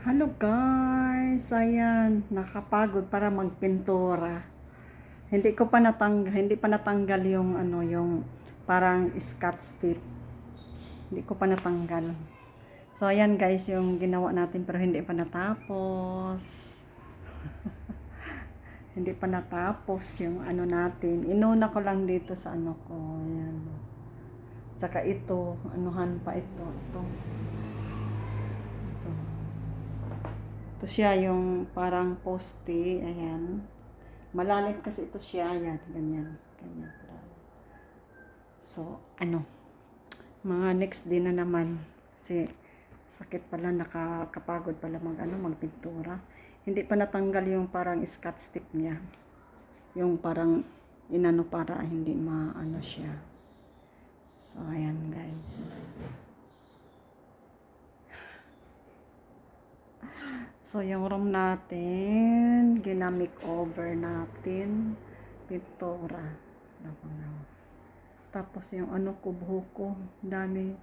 Hello guys, ayan, nakapagod para magpintura. Hindi pa natanggal yung yung parang scotch tape. Hindi ko pa natanggal. So ayan guys, yung ginawa natin pero hindi pa natapos. Hindi pa natapos yung natin. Inuna ko lang dito sa ko, ayan. Saka ito, anuhan pa ito. Ito siya yung parang poste, ayan. Malalim kasi ito siya, ayan, ganyan pala. So, mga next day na naman. Kasi, sakit pala, nakakapagod pala magpintura. Hindi pa natanggal yung parang scotch tape niya. Yung parang, para hindi siya. So, ayan guys. So, yung room natin, ginamake-over natin, pintura. Tapos, yung buhok ko, dami,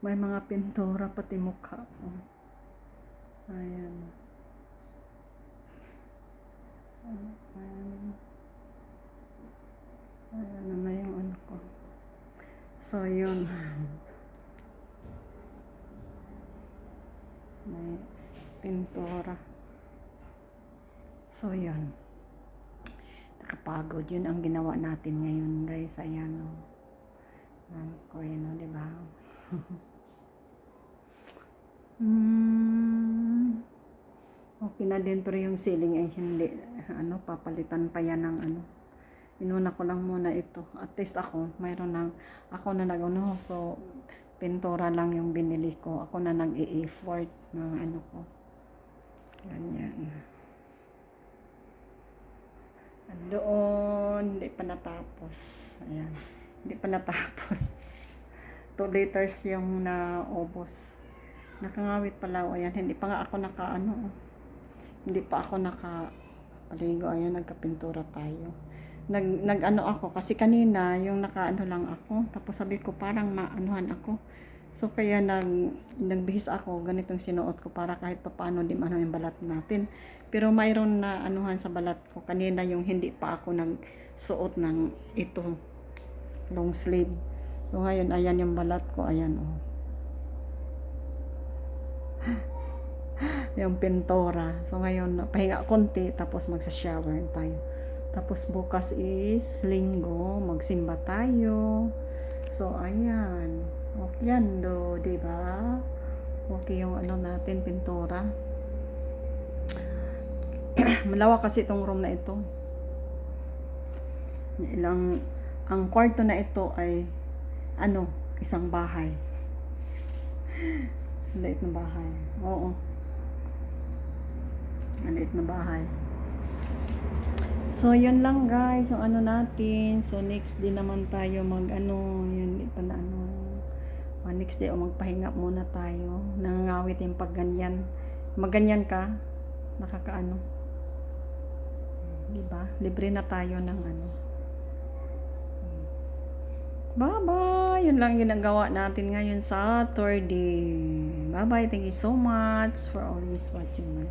may mga pintura, pati mukha ko. Ayan. Ayan na yung ko. So, yun. May pintura. So, yun. Nakapagod. Yun ang ginawa natin ngayon, guys. Ayan, Koreano, diba? Okay na din, pero yung ceiling ay hindi. Papalitan pa yan ng Inuna ko lang muna ito. At least ako na So, pintura lang yung binili ko. Ako na nag-i-effort ng ko. Ganyan. Doon, hindi pa natapos. Ayan. Hindi pa natapos. 2 liters yung naubos. Nakangawit pala. Ayan, hindi pa nga ako hindi pa ako nakapaligo. Ayan, nagkapintura tayo. Ako kasi kanina yung lang ako, tapos sabi ko parang maanuhan ako, so kaya nagbihis ako, ganitong sinuot ko para kahit papaano di yung balat natin, pero mayroon na anuhan sa balat ko kanina, yung hindi pa ako nagsuot ng ito long sleeve. So ngayon ayan yung balat ko, ayan yung pintura. So ngayon pahinga konti, tapos magsa-shower tayo. Tapos bukas is linggo, magsimba tayo. So ayan. Okay yan diba? Okay yung natin, pintura. Malawak kasi itong room na ito. Ang kwarto na ito ay isang bahay. Maliit na bahay. Oo. Maliit na bahay. So, yun lang guys, yung natin. So, next day naman tayo yan, di pa na next day, magpahinga muna tayo. Nangangawit yung pag ganyan. Maganyan ka, diba? Libre na tayo ng Bye-bye! Yun lang ginagawa natin ngayon sa Saturday. Bye-bye! Thank you so much for always watching.